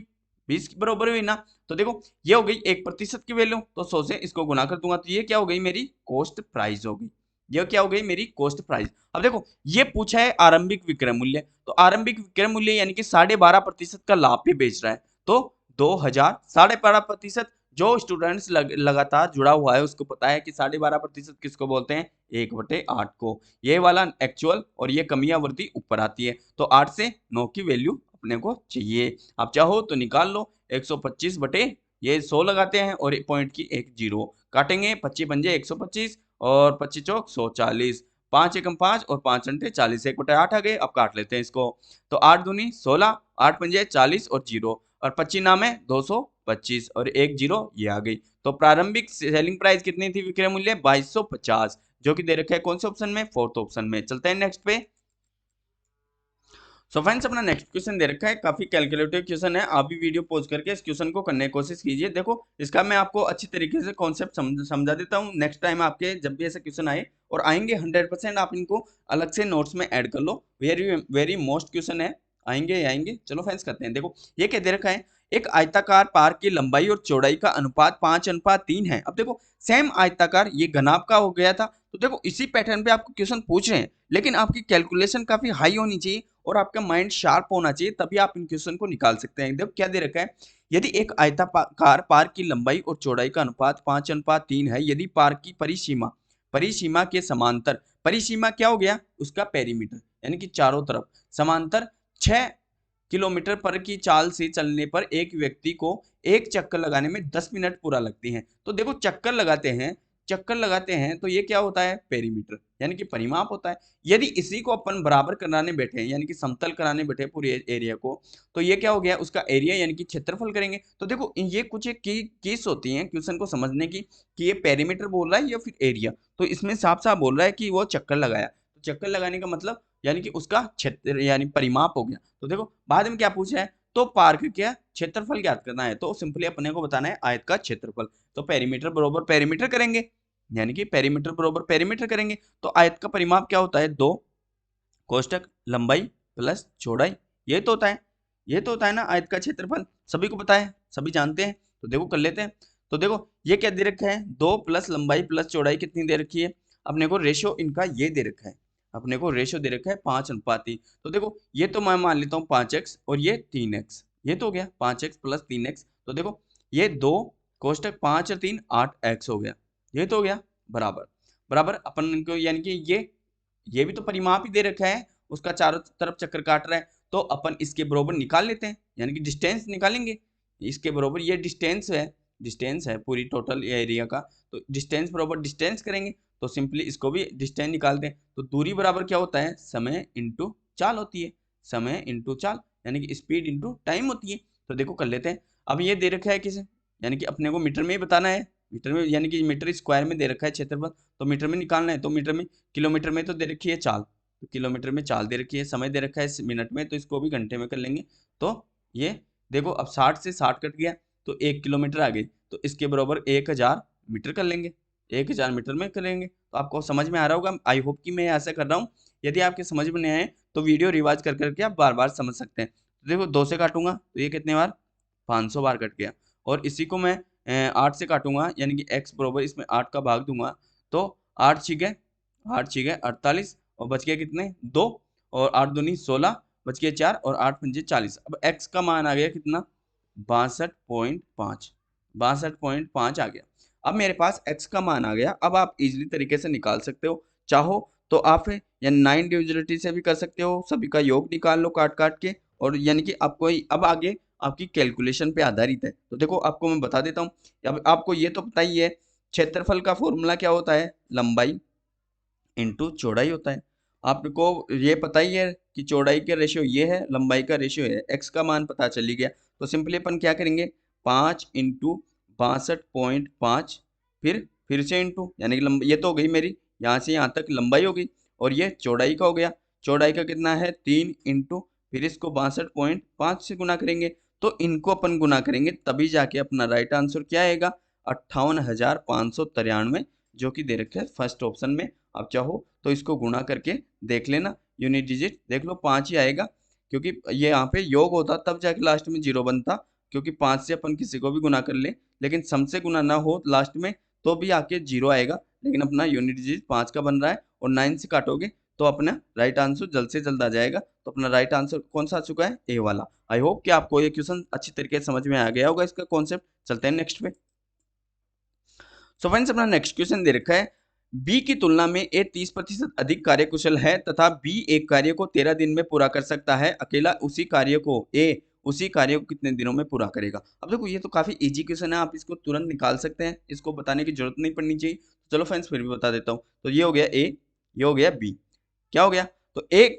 20 की बराबर हुई ना। तो देखो ये हो गई 1% की वैल्यू, तो 100 से इसको गुना कर दूंगा। तो ये क्या हो गई, मेरी कॉस्ट प्राइस हो गई। ये क्या हो गई, मेरी कॉस्ट प्राइस। अब देखो ये पूछा है आरंभिक विक्रय मूल्य। तो आरंभिक विक्रय मूल्य यानी कि 12.5% का लाभ पे बेच रहा है। तो 2000, 12.5%। जो स्टूडेंट्स लगातार जुड़ा हुआ है उसको पता है कि 12.5% किसको बोलते हैं, 1/8 को। ये वाला एक्चुअल और ये कमियां वृद्धि ऊपर आती है। तो 8 से 9 की वैल्यू अपने को चाहिए। आप चाहो तो निकाल लो, 125 बटे ये 100 लगाते हैं और एक पॉइंट की एक जीरो काटेंगे, 25 पंजे 125 और 25 चौक 140, 5 एकम 5 और 5 अंटे 40, 1/8 आ गए। अब काट लेते हैं इसको। तो 8 दूनी 16, 8 पंजे 40 और जीरो, और 25 नाम है 225 और एक जीरो ये आ गई। तो प्रारंभिक सेलिंग प्राइस कितनी थी, विक्रय मूल्य 2250, जो कि दे रखा है कौन से ऑप्शन में, फोर्थ ऑप्शन में। चलते हैं नेक्स्ट पे। सो फ्रेंड्स अपना नेक्स्ट क्वेश्चन दे रखा है, काफी कैलकुलेटिव क्वेश्चन है। आप भी वीडियो पॉज करके इस क्वेश्चन को करने की कोशिश कीजिए। देखो इसका मैं आपको अच्छी तरीके से कॉन्सेप्ट समझा देता हूँ। नेक्स्ट टाइम आपके जब भी ऐसा क्वेश्चन आए और आएंगे 100% आप इनको अलग से नोट्स में ऐड कर लो। वेरी वेरी मोस्ट क्वेश्चन है, आएंगे आएंगे। चलो फ्रेंड्स करते हैं। देखो ये क्या दे रखा है, एक आयताकार पार्क की लंबाई और चौड़ाई का अनुपात 5:3 है। अब देखो सेम आयताकार ये घनाभ का हो गया था, तो देखो इसी पैटर्न पे आपको क्वेश्चन पूछ रहे हैं, लेकिन आपकी कैलकुलेशन काफी हाई होनी चाहिए और आपका माइंड शार्प होना चाहिए, तभी आप इन क्वेश्चन को निकाल सकते हैं। देखो क्या दे रखा है, यदि एक आयताकार पार्क की लंबाई और चौड़ाई का अनुपात 5:3 है, यदि पार्क की परिसीमा परिसीमा के समांतर, परिसीमा क्या हो गया उसका पेरीमीटर, यानी कि चारों तरफ समांतर 6 किलोमीटर पर की चाल से चलने पर एक व्यक्ति को एक चक्कर लगाने में 10 मिनट पूरा लगती हैं। तो देखो चक्कर लगाते हैं तो ये क्या होता है, पेरीमीटर यानी कि परिमाप होता है। यदि इसी को अपन बराबर कराने बैठे हैं यानी कि समतल कराने बैठे हैं पूरे एरिया को, तो ये क्या हो गया उसका एरिया यानी कि क्षेत्रफल करेंगे। तो देखो ये कुछ एक केस होती हैं क्वेश्चन को समझने की कि ये पेरीमीटर बोल रहा है या फिर एरिया। तो इसमें साफ साफ बोल रहा है कि वो चक्कर लगाया, तो चक्कर लगाने का मतलब यानी कि उसका क्षेत्र यानी परिमाप हो गया। तो देखो बाद में क्या पूछा है, तो पार्क क्या क्षेत्रफल ज्ञात करना है, तो सिंपली अपने को बताना है आयत का क्षेत्रफल। तो पेरीमीटर बरोबर पेरीमीटर करेंगे, यानी कि पेरीमीटर बरोबर पेरीमीटर करेंगे। तो आयत का परिमाप क्या होता है, 2 कोष्टक लंबाई प्लस चौड़ाई, ये तो होता है, ये तो होता है ना आयत का क्षेत्रफल। सभी को पता है, सभी जानते हैं। तो देखो कर लेते हैं। तो देखो ये क्या दे रखा है, 2 प्लस लंबाई प्लस चौड़ाई कितनी दे रखी है, अपने को रेशियो इनका ये दे रखा है, अपने को रेशियो दे रखा है 5:3। तो देखो ये तो मैं मान लेता हूँ 5x और ये 3x, ये तो हो गया 5x प्लस 3x। तो देखो ये 2 कोष्टक 5 और 3 8x हो गया, ये तो हो गया बराबर बराबर अपन को, यानी कि ये भी तो परिमाप ही दे रखा है, उसका चारों तरफ चक्कर काट रहा है। तो अपन इसके बरोबर निकाल लेते हैं, यानी कि डिस्टेंस निकालेंगे इसके बरोबर। ये डिस्टेंस है पूरी टोटल एरिया का, तो डिस्टेंस बराबर डिस्टेंस करेंगे। तो सिंपली इसको भी डिस्टेंस निकालते हैं। तो दूरी बराबर क्या होता है, समय इंटू चाल होती है, समय इंटू चाल यानी कि स्पीड इंटू टाइम होती है। तो देखो कर लेते हैं। अब ये दे रखा है किसे, यानी कि अपने को मीटर में ही बताना है, मीटर में यानी कि मीटर स्क्वायर में दे रखा है क्षेत्रफल, तो मीटर में निकालना है। तो मीटर में, किलोमीटर में तो दे रखी है चाल, तो किलोमीटर में चाल दे रखी है, समय दे रखा है मिनट में, तो इसको भी घंटे में कर लेंगे। तो ये देखो अब 60 से 60 कट गया तो 1 किलोमीटर आ गई, तो इसके बराबर 1000 मीटर कर लेंगे, 1000 मीटर में करेंगे। तो आपको समझ में आ रहा होगा, आई होप कि मैं ऐसा कर रहा हूँ। यदि आपके समझ में नहीं आए तो वीडियो रिवाइज कर करके आप बार बार समझ सकते हैं। तो देखो 2 से काटूंगा तो ये कितने बार, 500 बार कट गया। और इसी को मैं 8 से काटूंगा यानी कि x बराबर इसमें 8 का भाग दूंगा, तो 8 छिके 48 और बच गया कितने 2, और 8 दूनी 16, बच गया 4 और 8 पंजे 40। अब x का मान आ गया कितना, 62.5, 62.5 आ गया। अब मेरे पास x का मान आ गया। अब आप इजीली तरीके से निकाल सकते हो, चाहो तो आप या 9 डिविजिलिटी से भी कर सकते हो, सभी का योग निकाल लो काट काट के, और यानी कि आपको अब आगे आपकी कैलकुलेशन पे आधारित है। तो देखो आपको मैं बता देता हूँ, अब आपको ये तो पता ही है क्षेत्रफल का फॉर्मूला क्या होता है, लंबाई इंटू चौड़ाई होता है। आपको ये पता ही है कि चौड़ाई का रेशियो ये है, लंबाई का रेशियो है, x का मान पता चल ही गया। तो सिंपली अपन क्या करेंगे, 5 इंटू 62.5, फिर से इंटू, यानी कि ये तो हो गई मेरी यहाँ से यहाँ तक लंबाई हो गई, और ये चौड़ाई का हो गया, चौड़ाई का कितना है 3 इंटू, फिर इसको 62.5 से गुना करेंगे। तो इनको अपन गुना करेंगे तभी जाके अपना राइट आंसर क्या आएगा, 58,593, जो कि दे रखे है फर्स्ट ऑप्शन में। आप चाहो तो इसको गुणा करके देख लेना, यूनिट डिजिट देख लो 5 ही आएगा, क्योंकि ये यहाँ पे योग होता तब जाके लास्ट में 0 बनता, क्योंकि 5 से अपन किसी को भी गुना कर ले, लेकिन सम से गुना ना हो लास्ट में तो भी आके 0 आएगा। लेकिन अपना यूनिट डिजिट 5 का बन रहा है, और 9 से काटोगे तो अपना राइट आंसर जल्द से जल्द आ जाएगा। तो अपना राइट आंसर कौन सा आ चुका है, ए वाला। आई होप कि आपको ये क्वेश्चन अच्छी तरीके से समझ में आ गया होगा, इसका कॉन्सेप्ट। चलते हैं नेक्स्ट पे। सो फ्रेंड्स अपना नेक्स्ट क्वेश्चन दे रखा है, बी की तुलना में ए 30% अधिक कार्यकुशल है तथा बी एक कार्य को 13 दिन में पूरा कर सकता है, अकेला उसी कार्य को कितने दिनों में पूरा करेगा। अब देखो ये तो काफी इजी क्वेश्चन है, आप इसको तुरंत निकाल सकते हैं, इसको बताने की जरूरत नहीं पड़नी चाहिए। तो चलो फ्रेंड्स फिर भी बता देता हूँ। तो ये हो गया ए, ये हो गया बी, क्या हो गया, तो एक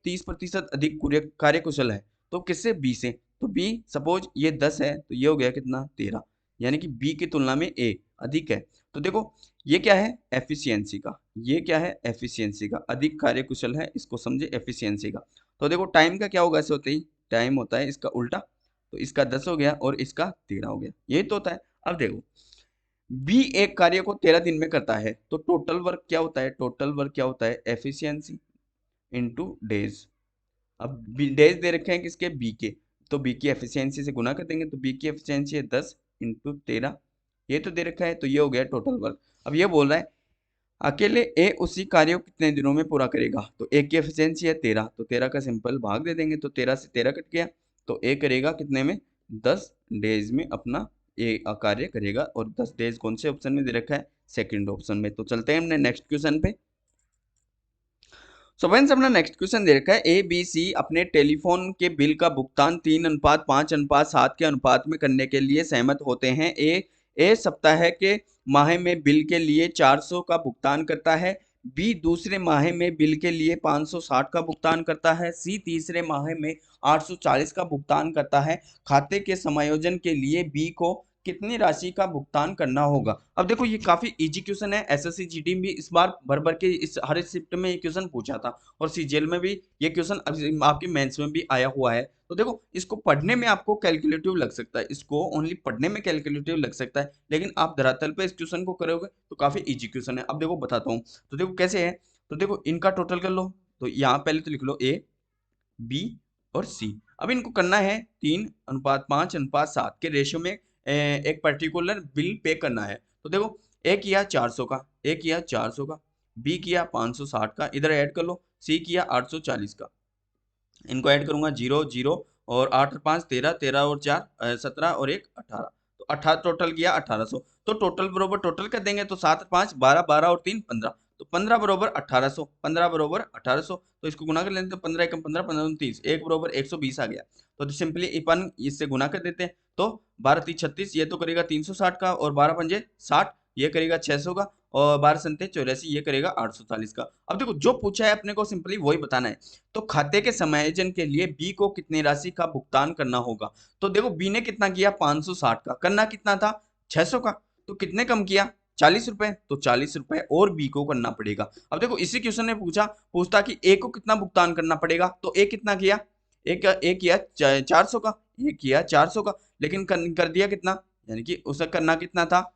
30% अधिक कार्यकुशल है, तो किससे, बी से। तो बी सपोज ये 10 है, तो ये हो गया कितना 13, यानी कि बी की तुलना में ए अधिक है। तो देखो ये क्या है, एफिशिएंसी का, ये क्या है एफिशिएंसी का, अधिक कार्यकुशल है, इसको समझे एफिशिएंसी का। तो देखो टाइम का क्या होगा ऐसे होते ही, टाइम होता है इसका उल्टा, तो इसका 10 हो गया और इसका 13 हो गया, यही तो होता है। अब देखो बी एक कार्य को 13 दिन में करता है, तो टोटल वर्क क्या होता है, टोटल वर्क क्या होता है, एफिशिएंसी इनटू डेज। अब डेज दे रखे हैं किसके, बी के, तो बी की एफिशिएंसी से गुना कर देंगे, तो बी की एफिशिएंसी है 10 इंटू 13, ये तो दे रखा है, तो ये हो गया टोटल वर्क। अब ये बोल रहा है अकेले ए उसी कार्य को कितने दिनों में पूरा करेगा, तो ए की एफिशिएंसी है 13, तो 13 का सिंपल भाग दे देंगे, तो 13 से 13 कट गया, तो ए करेगा कितने में, 10 डेज में अपना ए कार्य करेगा, और 10 डेज कौन से ऑप्शन में दे रखा है, सेकंड ऑप्शन में। तो चलते हैं हमने नेक्स्ट क्वेश्चन पे। सो फ्रेंड्स अपना नेक्स्ट क्वेश्चन दे रखा है ए बी सी अपने टेलीफोन के बिल का भुगतान 3:5:7 के अनुपात में करने के लिए सहमत होते हैं। ए सप्ताह के माह में बिल के लिए 400 का भुगतान करता है, बी दूसरे माह में बिल के लिए 560 का भुगतान करता है, सी तीसरे माह में 840 का भुगतान करता है। खाते के समायोजन के लिए बी को कितनी राशि का भुगतान करना होगा। अब देखो ये काफी इजी क्वेश्चन है, एसएससी जीडी भी इस बार भर भर के इस हर शिफ्ट में ये क्वेश्चन पूछा था, और सीजीएल में भी ये क्वेश्चन आपके मेंस में भी आया हुआ है। तो देखो इसको पढ़ने में आपको कैलकुलेटिव लग सकता है, इसको ओनली पढ़ने में कैलकुलेटिव लग सकता है, लेकिन आप धरातल पे इस क्वेश्चन को करोगे तो काफी इजी क्वेश्चन है। अब देखो बताता हूँ, तो देखो कैसे है, तो देखो इनका टोटल कर लो, तो यहाँ पहले तो लिख लो ए बी और सी। अब इनको करना है 3:5:7 के रेशियो में एक पर्टिकुलर बिल पे करना है। तो देखो ए किया 400 का, ए किया 400 का, बी किया 560 का, इधर ऐड कर लो, सी किया 840 का, इनको ऐड करूंगा 0 0, और 8 और 5 13, 13 और 4 17 और 1 18, तो 18 टोटल किया 1800। तो टोटल बरोबर टोटल कर देंगे, तो 7 5 12, 12 और 3 15, तो 15 बरोबर 1800, 15 बरोबर 1800, तो इसको गुना कर लेते हैं, 15 एकम 15, 15 दूनी 30, 1 बरोबर 120 आ गया। तो सिंपली अपन इससे गुना कर देते हैं, तो 12 3 36, ये तो करेगा 360 का, और 12 पंजे 60, ये करेगा 600 का, और 12 संते 84, ये करेगा 840 का। अब देखो जो पूछा है अपने को सिंपली वही बताना है। तो खाते के समायोजन के लिए बी को कितनी राशि का भुगतान करना होगा। तो देखो बी ने कितना किया 560 का, करना कितना था 600 का, तो कितने कम किया 40 रुपए, तो 40 रुपए और बी को करना पड़ेगा। अब देखो इसी क्वेश्चन ने पूछता कि ए को कितना भुगतान करना पड़ेगा, तो ए कितना किया, एक किया 400 का, एक किया 400 का, लेकिन कर दिया कितना, यानी कि उसे करना कितना था,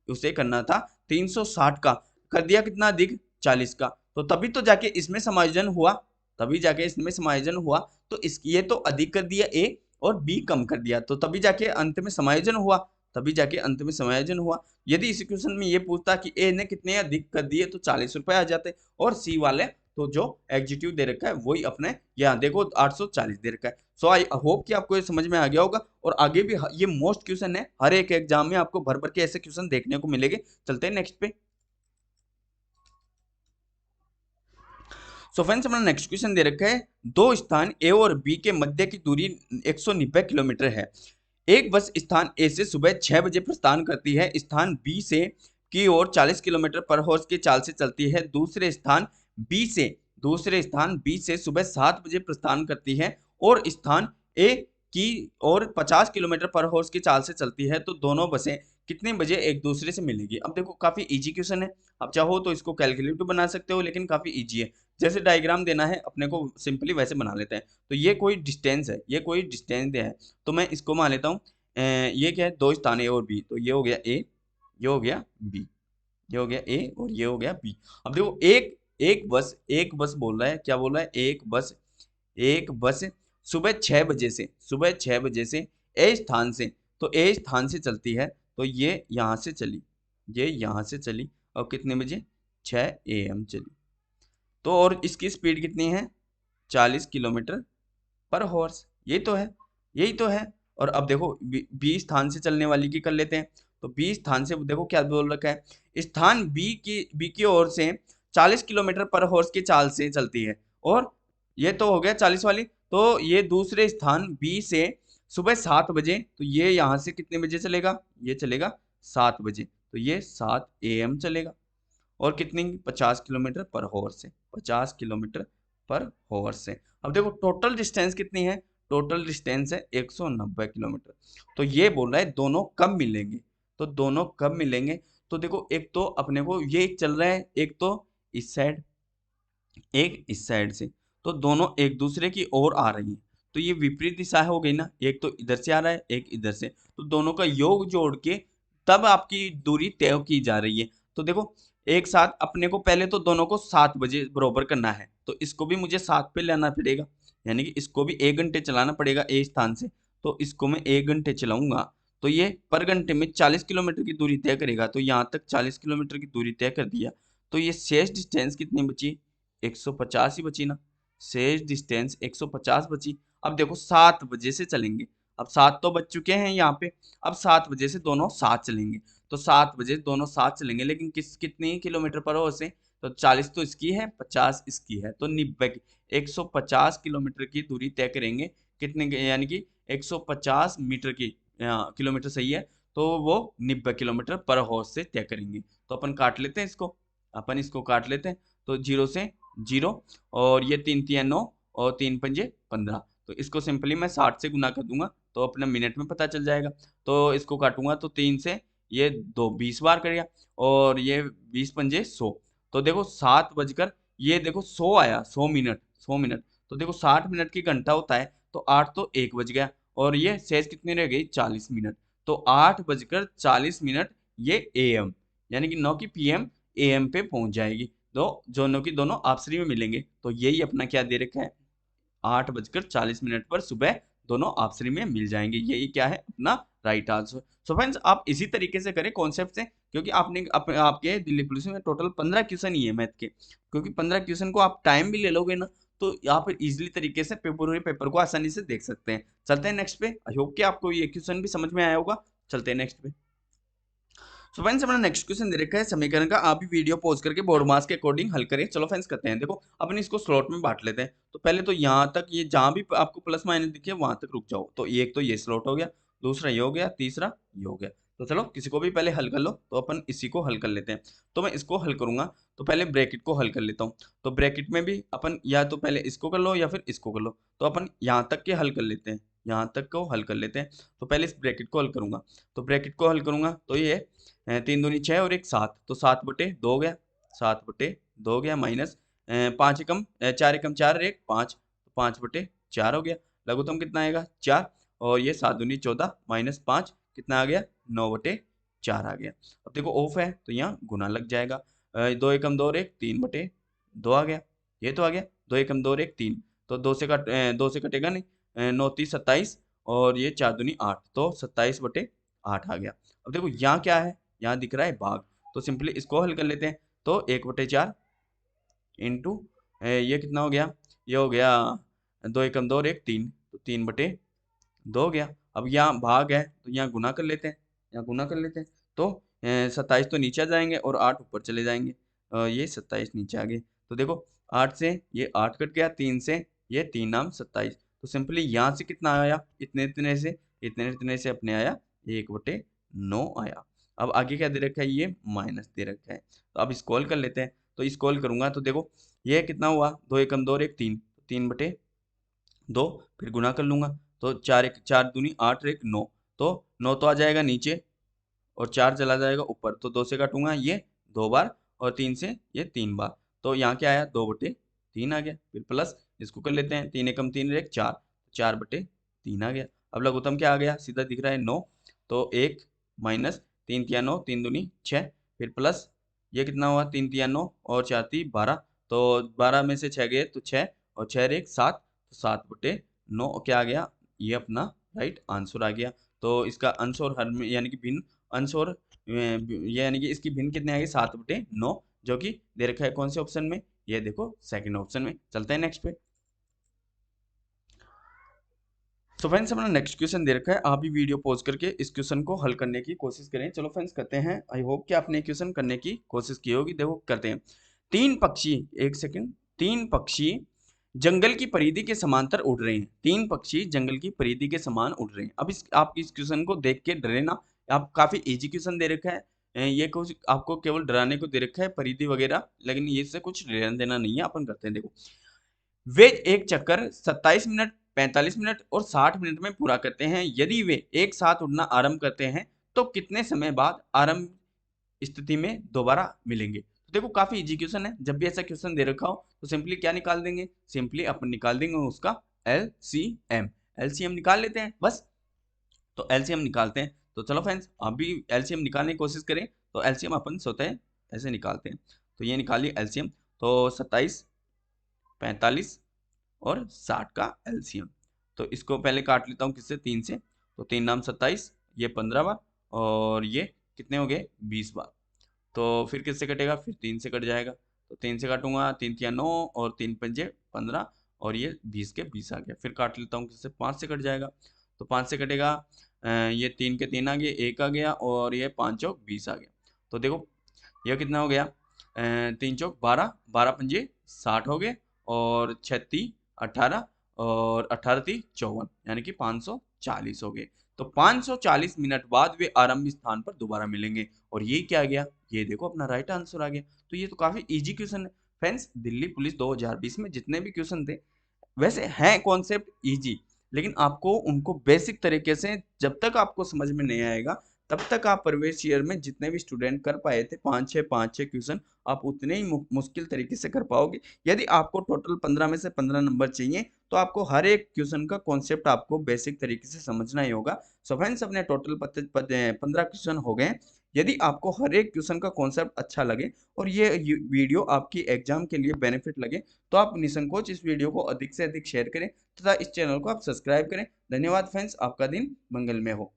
उसे करना था 360 का, कर दिया कितना अधिक 40 का, तो तभी तो जाके इसमें समायोजन हुआ, तभी जाके इसमें समायोजन हुआ। तो इस ये तो अधिक कर दिया ए और बी कम कर दिया, तो तभी जाके अंत में समायोजन हुआ, तभी जाके अंत में समायोजन हुआ। यदि इस क्वेश्चन में ये पूछता कि ए ने कितने अधिक कर दिए, तो 40 रुपए आ जाते, और सी वाले तो जो एग्जीक्यूटिव दे रखा है वही अपने यहाँ देखो 840 दे रखा है। सो आई होप कि आपको ये समझ में आ गया होगा, और आगे भी ये मोस्ट क्वेश्चन है, हर एक एग्जाम में आपको भर भर के ऐसे क्वेश्चन देखने को मिलेंगे। चलते हैं नेक्स्ट पे। सो फ्रेंड्स अपना नेक्स्ट क्वेश्चन दे रखा है, दो स्थान ए और बी के मध्य की दूरी 190 किलोमीटर है। एक बस स्थान ए से सुबह 6 बजे प्रस्थान करती है, स्थान बी से की ओर 40 किलोमीटर पर हॉर्स की चाल से चलती है। दूसरे स्थान बी से सुबह 7 बजे प्रस्थान करती है, और स्थान ए की ओर 50 किलोमीटर पर हॉर्स की चाल से चलती है। तो दोनों बसें कितने बजे एक दूसरे से मिलेगी। अब देखो काफी इजी क्वेश्चन है, आप चाहो तो इसको कैलकुलेटिव बना सकते हो, लेकिन काफी इजी है। जैसे डायग्राम देना है अपने को सिंपली वैसे बना लेते हैं। तो ये कोई डिस्टेंस है, ये कोई डिस्टेंस है, तो मैं इसको मान लेता हूँ ये क्या है, दो स्थान ए और बी, तो ये हो गया ए, ये हो गया बी, ये हो गया ए और ये हो गया बी। अब देखो एक बस बोल रहा है, क्या बोल रहा है, एक बस सुबह 6 बजे से ए स्थान से, तो ए स्थान से चलती है, तो ये यहाँ से चली, ये यहाँ से चली, और कितने बजे 6 AM चली, तो और इसकी स्पीड कितनी है 40 किलोमीटर पर हॉर्स, यही तो है, यही तो है। और अब देखो बी स्थान से चलने वाली की कर लेते हैं, तो बी स्थान से देखो क्या बोल रखा है, स्थान बी की ओर से 40 किलोमीटर पर हॉर्स की चाल से चलती है, और ये तो हो गया 40 वाली, तो ये दूसरे स्थान बी से सुबह 7 बजे, तो ये यहाँ से कितने बजे चलेगा, ये चलेगा 7 बजे, तो ये 7 AM चलेगा, और कितनी 50 किलोमीटर पर हॉर्स से, 50 किलोमीटर पर हॉर्स से। अब देखो टोटल डिस्टेंस कितनी है, टोटल डिस्टेंस है 190 किलोमीटर। तो ये बोल रहा है दोनों कब मिलेंगे, तो दोनों कब मिलेंगे, तो देखो एक तो अपने को ये चल रहा है, एक तो इस साइड, एक इस साइड से, तो दोनों एक दूसरे की ओर आ रही हैं, तो ये विपरीत दिशा हो गई ना, एक तो इधर से आ रहा है, एक इधर से, तो दोनों का योग जोड़ के तब आपकी दूरी तय की जा रही है। तो देखो एक साथ अपने को पहले तो दोनों को 7 बजे बरोबर करना है, तो इसको भी मुझे 7 पे लाना पड़ेगा, यानी कि इसको भी 1 घंटे चलाना पड़ेगा ए स्थान से, तो इसको मैं 1 घंटे चलाऊंगा, तो ये पर घंटे में 40 किलोमीटर की दूरी तय करेगा, तो यहाँ तक 40 किलोमीटर की दूरी तय कर दिया। तो ये शेष डिस्टेंस कितनी बची? 150 ही बची ना, शेष डिस्टेंस 150 बची। अब देखो 7 बजे से चलेंगे, अब 7 तो बज चुके हैं यहाँ पे, अब 7 बजे से दोनों साथ चलेंगे, तो 7 बजे दोनों साथ चलेंगे, लेकिन कितनी किलोमीटर पर हो से, तो 40 तो इसकी है, 50 इसकी है, तो 90 150 किलोमीटर की दूरी तय करेंगे, कितने यानी कि 150 मीटर की किलोमीटर सही है, तो वो 90 किलोमीटर पर हॉर्स से तय करेंगे। तो अपन काट लेते हैं इसको, अपन इसको काट लेते हैं, तो 0 से 0, और ये 3 तिया 9 और 3 पंजे 15, तो इसको सिंपली मैं 60 से गुना कर दूंगा, तो अपना मिनट में पता चल जाएगा। तो इसको काटूंगा तो 3 से ये 2 20 बार करेगा, और ये 20 पंजे 100, तो देखो 7 बजकर ये देखो 100 आया, 100 मिनट, 100 मिनट, तो देखो 60 मिनट की घंटा होता है, तो 8 तो 1 बज गया, और ये शेष कितनी रह गई? 40 मिनट, तो 8 बजकर 40 मिनट ये एएम, यानी कि 9 की पीएम एएम पे पहुंच जाएगी, तो दोनों की दोनों आपसरी में मिलेंगे, तो यही अपना क्या दे रखा है? 8 बजकर 40 मिनट पर सुबह दोनों आपसरी में मिल जाएंगे, यही क्या है? अपना राइट आंसर। सो फ्रेंड्स आप इसी तरीके से करें कॉन्सेप्ट से, क्योंकि आपने आपके दिल्ली पुलिस में टोटल 15 क्वेश्चन ही है मैथ के, क्योंकि 15 क्वेश्चन को आप टाइम भी ले लोगे ना, तो यहाँ पर इजिली तरीके से पेपर को आसानी से देख सकते हैं। चलते हैं नेक्स्ट पे, आई होप कि आपको ये क्वेश्चन भी समझ में आया होगा। चलते हैं नेक्स्ट पे। सो फ्रेंड्स अपना नेक्स्ट क्वेश्चन दे रखा है समीकरण का, आप भी वीडियो पॉज करके बोर्ड मास के अकॉर्डिंग हल करें। चलो फ्रेंड्स करते हैं, देखो अपन इसको स्लॉट में बांट लेते हैं, तो पहले तो यहाँ तक, ये जहां भी आपको प्लस माइनस दिखे वहां तक रुक जाओ, तो एक तो ये स्लॉट हो गया, दूसरा ये हो गया, तीसरा ये हो गया, तो चलो किसी को भी पहले हल कर लो, तो अपन इसी को हल कर लेते हैं। तो मैं इसको हल करूंगा, तो पहले ब्रैकेट को हल कर लेता हूँ, तो ब्रैकेट में भी अपन या तो पहले इसको कर लो या फिर इसको कर लो, तो अपन यहाँ तक के हल कर लेते हैं, यहाँ तक को हल कर लेते हैं, तो पहले इस ब्रैकेट को हल करूंगा, तो ब्रैकेट को हल करूंगा तो ये 3 दूनी 6 और एक 7, तो 7/2 हो गया, 7/2 हो गया, माइनस 5 एकम 4 एकम 4 एक 5, तो 5/4 हो गया, लघुत्तम कितना आएगा? 4, और ये 7 दूनी 14 माइनस 5 कितना आ गया? 9/4 आ गया। अब देखो ऑफ है तो यहाँ गुना लग जाएगा, 2 एकम 2 और एक 3/2 आ गया, ये तो आ गया 2 एकम 2 और एक 3, तो 2 से कटेगा नहीं, 9 3 27, और ये 4 दूनी 8, तो 27/8 आ गया। अब देखो यहाँ क्या है? यहाँ दिख रहा है भाग, तो सिंपली इसको हल कर लेते हैं, तो 1/4 इंटू ये कितना हो गया? ये हो गया 2 एकम 2 और एक 3, तो 3/2 हो गया। अब यहाँ भाग है तो यहाँ गुना कर लेते हैं, यहाँ गुना कर लेते हैं, तो 27 तो नीचे आ जाएंगे और 8 ऊपर चले जाएंगे, ये 27 नीचे आ गए, तो देखो 8 से ये 8 कट गया, 3 से ये 3 नाम 27, तो सिंपली यहाँ से कितना आया? इतने इतने से इतने इतने से अपने आया 1/9 आया। अब आगे क्या दे रखा है? ये माइनस दे रखा है, तो अब इसको हल कर लेते हैं, तो इसको हल करूंगा तो देखो ये कितना हुआ? 2 एकम 2 और एक 3, 3/2, फिर गुना कर लूंगा, तो 4 दूनी 8 और एक 9, तो 9 तो आ जाएगा नीचे और 4 चला जाएगा ऊपर, तो 2 से काटूंगा ये 2 बार, और 3 से ये 3 बार, तो यहाँ क्या आया? 2/3 आ गया, फिर प्लस इसको कर लेते हैं, 3 एकम 3 और एक 4, 4/3 आ गया। अब लघुत्तम क्या आ गया? सीधा दिख रहा है 9, तो 1 माइनस 3 तिया 9, 3 दूनी 6, फिर प्लस ये कितना हुआ? 3 तिया 9 और 4 ती 12, तो 12 में से 6 गए तो 6, और 6 एक 7, तो 7/9 क्या आ गया? ये अपना राइट आंसर आ गया। तो इसका अंश और हर में यानी कि भिन्न अंश और ये यानी कि इसकी भिन्न कितने आ गए? 7/9, जो कि दे रखा है कौन से ऑप्शन में? ये देखो सेकंड ऑप्शन में। चलते हैं नेक्स्ट पे। तो फ्रेंड्स अपना नेक्स्ट क्वेश्चन दे रखा है, आप भी वीडियो पॉज करके इस क्वेश्चन को हल करने की कोशिश करें। चलो फ्रेंड्स करते हैं, आई होप कि आपने क्वेश्चन करने की कोशिश की होगी। देखो करते हैं, 3 पक्षी, एक सेकंड, 3 पक्षी जंगल की परिधि के समांतर उड़ रहे हैं, 3 पक्षी जंगल की परिधि के समान उड़ रहे हैं। अब आप इस क्वेश्चन को देख के डरे ना, आप काफी इजी क्वेश्चन दे रखा है, ये कुछ आपको केवल डराने को दे रखा है परिधि वगैरह, लेकिन ये से कुछ लेना देना नहीं है। अपन करते हैं, देखो वे एक चक्कर 27 मिनट, 45 मिनट और 60 मिनट में पूरा करते हैं। यदि वे एक साथ उड़ना आरंभ करते हैं तो कितने समय बाद आरंभ स्थिति में दोबारा मिलेंगे? तो देखो काफी इजी क्वेश्चन है, जब भी ऐसा क्वेश्चन दे रखा हो तो सिंपली क्या निकाल देंगे, सिंपली अपन निकाल देंगे उसका एलसीएम। एलसीएम निकाल लेते हैं बस। तो एलसीएम निकालते हैं, तो चलो फ्रेंड्स अभी एलसीएम निकालने की कोशिश करें। तो एलसीएम अपन सोते हैं ऐसे निकालते हैं। तो ये निकालिए एलसीएम, तो 27, 45 और 60 का एलसीएम। तो इसको पहले काट लेता हूँ किससे, 3 से। तो 3 नाम 27, ये 15 बार, और ये कितने हो गए, 20 बार। तो फिर किससे कटेगा, फिर 3 से कट जाएगा। तो 3 से काटूंगा, 3 तिया 9 और 3 पंजे 15, और ये 20 के 20 आ गया। फिर काट लेता हूँ किससे, 5 से कट जाएगा। तो 5 से कटेगा, ये 3 के 3 आ गए, 1 आ गया, और ये 5 चौक 20 आ गया। तो देखो यह कितना हो गया, 3 चौक 12, 12 पंजे 60 हो गए, और 36 18, और 18 3 54, यानी कि 540 हो गए। तो 540 मिनट बाद वे आरंभ स्थान पर दोबारा मिलेंगे। और ये क्या आ गया, ये देखो अपना राइट आंसर आ गया। तो ये तो काफी इजी क्वेश्चन है फ्रेंड्स। दिल्ली पुलिस 2020 में जितने भी क्वेश्चन थे वैसे हैं कॉन्सेप्ट इजी, लेकिन आपको उनको बेसिक तरीके से जब तक आपको समझ में नहीं आएगा तब तक आप प्रवेश ईयर में जितने भी स्टूडेंट कर पाए थे 5-6 क्वेश्चन, आप उतने ही मुश्किल तरीके से कर पाओगे। यदि आपको टोटल 15 में से 15 नंबर चाहिए तो आपको हर एक क्वेश्चन का कॉन्सेप्ट आपको बेसिक तरीके से समझना ही होगा। सो फ्रेंड्स अपने टोटल 15 क्वेश्चन हो गए। यदि आपको हर एक क्वेश्चन का कॉन्सेप्ट अच्छा लगे और ये वीडियो आपकी एग्जाम के लिए बेनिफिट लगे तो आप निसंकोच इस वीडियो को अधिक से अधिक शेयर करें तथा इस चैनल को आप सब्सक्राइब करें। धन्यवाद फ्रेंड्स, आपका दिन मंगलमय हो।